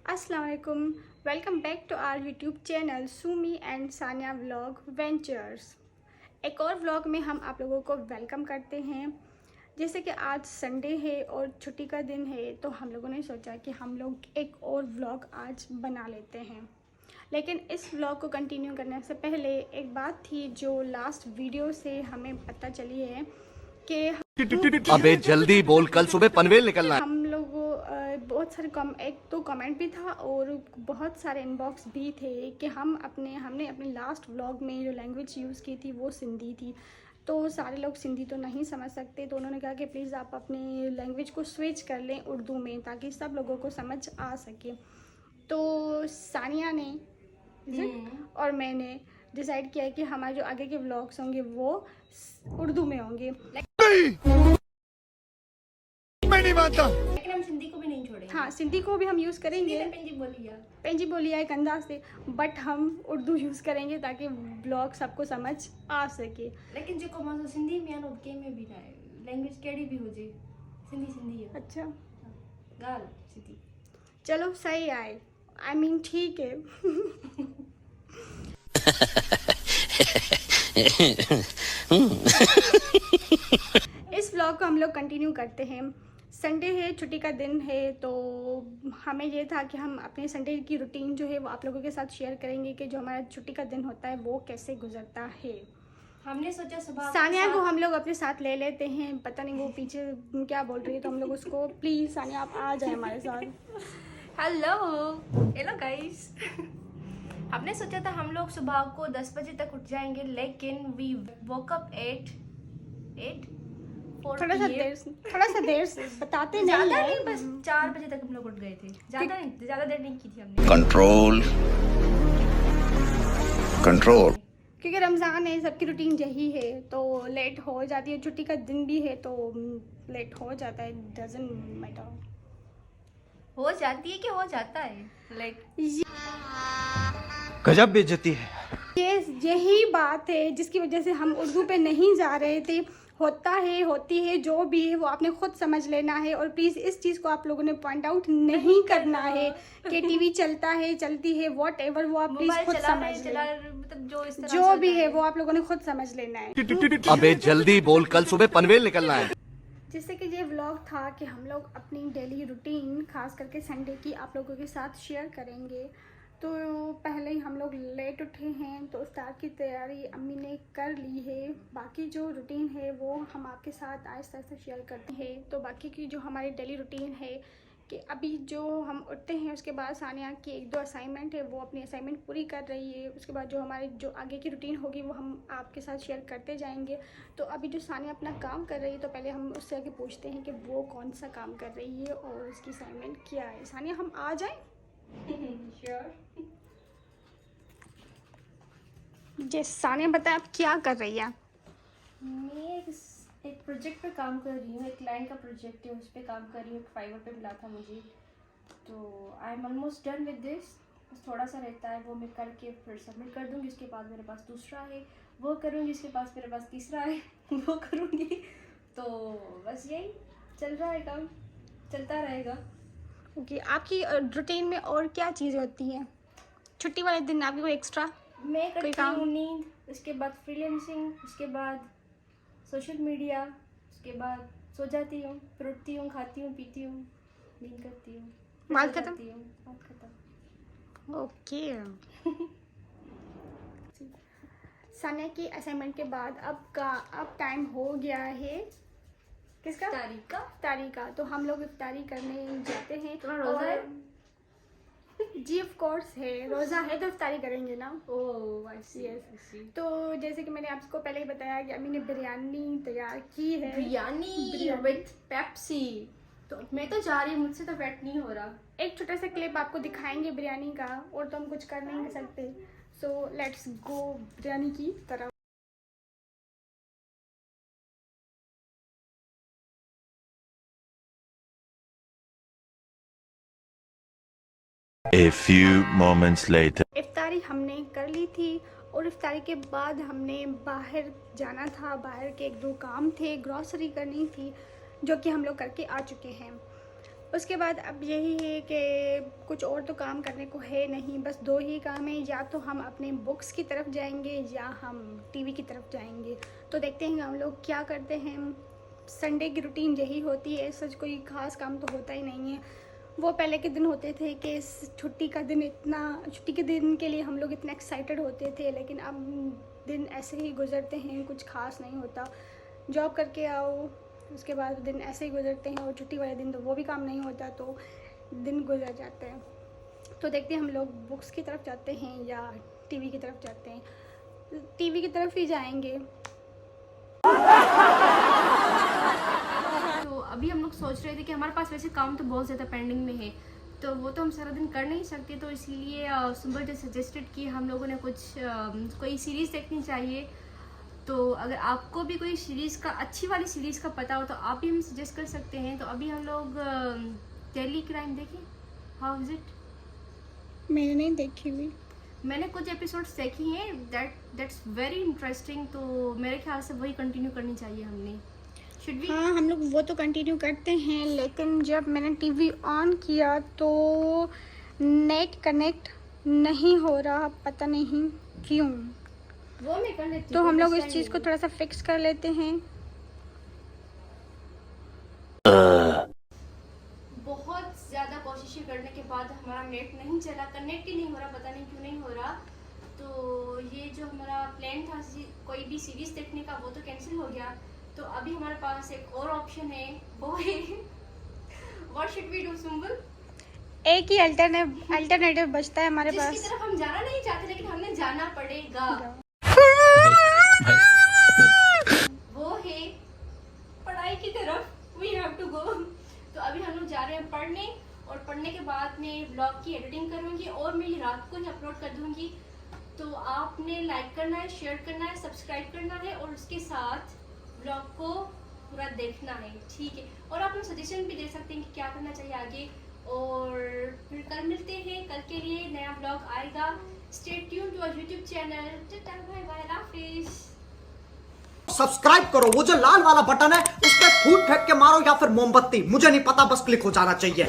अस्सलाम वालेकुम, welcome back to our YouTube channel Sumi and Sania vlog ventures. एक और व्लॉग में हम आप लोगों को वेलकम करते हैं। जैसे कि आज संडे है और छुट्टी का दिन है, तो हम लोगों ने सोचा कि हम लोग एक और व्लॉग आज बना लेते हैं। लेकिन इस व्लॉग को कंटिन्यू करने से पहले एक बात थी जो लास्ट वीडियो से हमें पता चली है कि अबे जल्दी बोल, कल सुबह पनवेल निकलना है। हम लोग बहुत सारे एक तो कमेंट भी था और बहुत सारे इनबॉक्स भी थे कि हमने अपने लास्ट व्लॉग में जो लैंग्वेज यूज़ की थी वो सिंधी थी। तो सारे लोग सिंधी तो नहीं समझ सकते, तो उन्होंने कहा कि प्लीज़ आप अपनी लैंग्वेज को स्विच कर लें उर्दू में, ताकि सब लोगों को समझ आ सके। तो सानिया ने और मैंने डिसाइड किया कि हमारे जो आगे के व्लॉग्स होंगे वो उर्दू में होंगे। मैं नहीं मानता। लेकिन हम सिंधी को भी नहीं छोड़ेंगे। हाँ, सिंधी को भी हम यूज़ करेंगे, पेंजी बोली है एक अंदाज से, बट हम उर्दू यूज़ करेंगे ताकि ब्लॉग सबको समझ आ सके। लेकिन जो कमाल सिंधी में आनो के में भी ना है, लैंग्वेज केड़ी भी हो जे सिंधी है। अच्छा, गाल सिंधी चलो सही आए, आई मीन ठीक है। इस व्लॉग को हम लोग कंटिन्यू करते हैं। संडे है, छुट्टी का दिन है, तो हमें ये था कि हम अपने संडे की रूटीन जो है वो आप लोगों के साथ शेयर करेंगे कि जो हमारा छुट्टी का दिन होता है वो कैसे गुजरता है। हमने सोचा सुबह सानिया को हम लोग अपने साथ ले लेते हैं। पता नहीं वो पीछे क्या बोल रही है, तो हम लोग उसको, प्लीज़ सानिया आप आ जाए हमारे साथ। Hello guys. हमने सोचा था हम लोग सुबह को 10 बजे तक उठ जाएंगे, लेकिन वी वोक अप 8 थोड़ा सा देर से बताते नहीं है। बस 4 बजे तक हम लोग उठ गए थे। ज्यादा देर नहीं की थी हमने। कंट्रोल क्योंकि रमज़ान है, सबकी रूटीन यही है, तो लेट हो जाती है। छुट्टी का दिन भी है तो लेट हो जाता है, डजंट मैटर। हो जाती है कि हो जाता है, लाइक गजब बेइज्जती है। यही बात है जिसकी वजह से हम उर्दू पे नहीं जा रहे थे। होती है जो भी है वो आपने खुद समझ लेना है, और प्लीज़ इस चीज़ को आप लोगों ने पॉइंट आउट नहीं करना है कि टीवी चलता है, चलती है, वॉट एवर, वो आप प्लीज़ खुद समझ लेना। मतलब जो भी है वो आप लोगों ने खुद समझ लेना है। अबे जल्दी बोल, कल सुबह पनवेल निकलना है। जैसे कि ये व्लॉग था कि हम लोग अपनी डेली रूटीन खास करके संडे की आप लोगों के साथ शेयर करेंगे। तो पहले ही हम लोग लेट उठे हैं, तो इफ्तार की तैयारी अम्मी ने कर ली है। बाकी जो रूटीन है वो हम आपके साथ आहिस्ता आहिस्ता शेयर करते हैं। तो बाकी की जो हमारी डेली रूटीन है कि अभी जो हम उठते हैं उसके बाद सानिया की 1-2 असाइनमेंट है, वो अपनी असाइनमेंट पूरी कर रही है। उसके बाद जो हमारी जो आगे की रूटीन होगी वो हम आपके साथ शेयर करते जाएंगे। तो अभी जो सानिया अपना काम कर रही है, तो पहले हम उससे आगे पूछते हैं कि वो कौन सा काम कर रही है और उसकी असाइनमेंट क्या है। सानिया, हम आ जाएं? श्योर। जी सानिया, बताएं आप क्या कर रही है? मैं एक प्रोजेक्ट पे काम कर रही हूँ, एक क्लाइंट का प्रोजेक्ट है, उस पर काम कर रही हूँ। एक फाइवर पे मिला था मुझे, तो I am almost done with this. बस थोड़ा सा रहता है, वो मैं करके फिर सबमिट कर दूँगी। उसके बाद मेरे पास दूसरा है, वो करूँगी। उसके पास मेरे पास तीसरा है, वो करूँगी। तो बस यही चल रहा है, काम चलता रहेगा। ओके, आपकी रूटीन में और क्या चीज़ें होती हैं छुट्टी वाले दिन? आपकी कोई एक्स्ट्रा? मैं कोई करती काम? हूँ नींद, उसके बाद फ्रीलांसिंग, उसके बाद सोशल मीडिया, उसके बाद सो जाती हूँ, फिर उठती हूँ, खाती हूँ, पीती हूँ, नींद करती हूँ, फिर बात सो खत्म? जाती हूँ, बात खत्म। ओके। सानिया की असाइनमेंट के बाद अब टाइम हो गया है किसका? इफ्तारी का। तो हम लोग इफ्तारी करने जाते हैं। तुम्हारा रोज़ा है? जी ऑफ कोर्स है, रोज़ा है तो इफ्तारी करेंगे ना। Oh yes. तो जैसे कि मैंने आपको पहले ही बताया कि अम्मी ने बिरयानी तैयार की है। Biryani with Pepsi. तो मैं तो जा रही हूँ, मुझसे तो वेट नहीं हो रहा। एक छोटा सा क्लिप आपको दिखाएंगे बिरयानी का, और तो हम कुछ कर नहीं सकते। सो लेट्स गो बिरयानी की तरफ। A few moments later. इफ्तारी हमने कर ली थी, और इफ्तारी के बाद हमने बाहर जाना था। बाहर के 1-2 काम थे, ग्रॉसरी करनी थी, जो कि हम लोग करके आ चुके हैं। उसके बाद अब यही है कि कुछ और तो काम करने को है नहीं, बस 2 ही काम है, या तो हम अपने बुक्स की तरफ जाएंगे या हम टीवी की तरफ जाएंगे। तो देखते हैं हम लोग क्या करते हैं। संडे की रूटीन यही होती है, सच कोई ख़ास काम तो होता ही नहीं है। वो पहले के दिन होते थे कि इस छुट्टी के दिन के लिए हम लोग इतने एक्साइटेड होते थे, लेकिन अब दिन ऐसे ही गुजरते हैं, कुछ ख़ास नहीं होता। जॉब करके आओ, उसके बाद दिन ऐसे ही गुजरते हैं, और छुट्टी वाले दिन तो वो भी काम नहीं होता, तो दिन गुजर जाते हैं। तो देखते हैं हम लोग बुक्स की तरफ जाते हैं या टीवी की तरफ जाते हैं। टीवी की तरफ ही जाएंगे। तो अभी हम लोग सोच रहे थे कि हमारे पास वैसे काम तो बहुत ज़्यादा पेंडिंग में है, तो वो तो हम सारा दिन कर नहीं सकते, तो इसीलिए सुबह जो सजेस्टेड कि हम लोगों ने कोई सीरीज़ देखनी चाहिए। तो अगर आपको भी कोई सीरीज़ का अच्छी वाली सीरीज़ का पता हो तो आप भी हमें सजेस्ट कर सकते हैं। तो अभी हम लोग दिल्ली क्राइम देखें, हाउ इज़ इट? मैंने नहीं देखी हुई। मैंने कुछ एपिसोड्स देखी हैं, दैट्स वेरी इंटरेस्टिंग, तो मेरे ख्याल से वही कंटिन्यू करनी चाहिए हमने। Should we? हाँ, हम लोग वो तो कंटिन्यू करते हैं, लेकिन जब मैंने टीवी ऑन किया तो नेट कनेक्ट नहीं हो रहा, पता नहीं क्यों। वो मैं कर लेती तो हूँ, हम लोग इस understand चीज़ को नहीं। थोड़ा सा फिक्स कर लेते हैं। बहुत ज़्यादा कोशिशें करने के बाद हमारा नेट नहीं चला, कनेक्ट ही नहीं हो रहा, पता नहीं क्यों नहीं हो रहा। तो ये जो हमारा प्लान था कोई भी सीरीज़ देखने का, वो तो कैंसिल हो गया। तो अभी हमारे पास एक और ऑप्शन है, वो है what should we do Sumbal? एक ही अल्टरनेटिव बचता है हमारे जिसकी पास। तरफ हम जाना नहीं चाहते, लेकिन हमें जाना पड़ेगा। वो है पढ़ाई की तरफ, वी हैव टू गो। तो अभी हम लोग जा रहे हैं पढ़ने, और पढ़ने के बाद मैं ब्लॉग की एडिटिंग करूँगी और मैं ये रात को ही अपलोड कर दूँगी। तो आपने लाइक करना है, शेयर करना है, सब्सक्राइब करना है, और उसके साथ ब्लॉग को पूरा देखना है, ठीक है? और आप लोग सजेशन भी दे सकते हैं कि क्या करना चाहिए आगे। और फिर कल मिलते हैं, कल के लिए नया ब्लॉग आएगा। Stay tuned to our YouTube channel. Tata bye bye, अल्लाह हाफिज़। सब्सक्राइब करो, वो जो लाल वाला बटन है उस पर फूट फेंक के मारो या फिर मोमबत्ती, मुझे नहीं पता, बस क्लिक हो जाना चाहिए।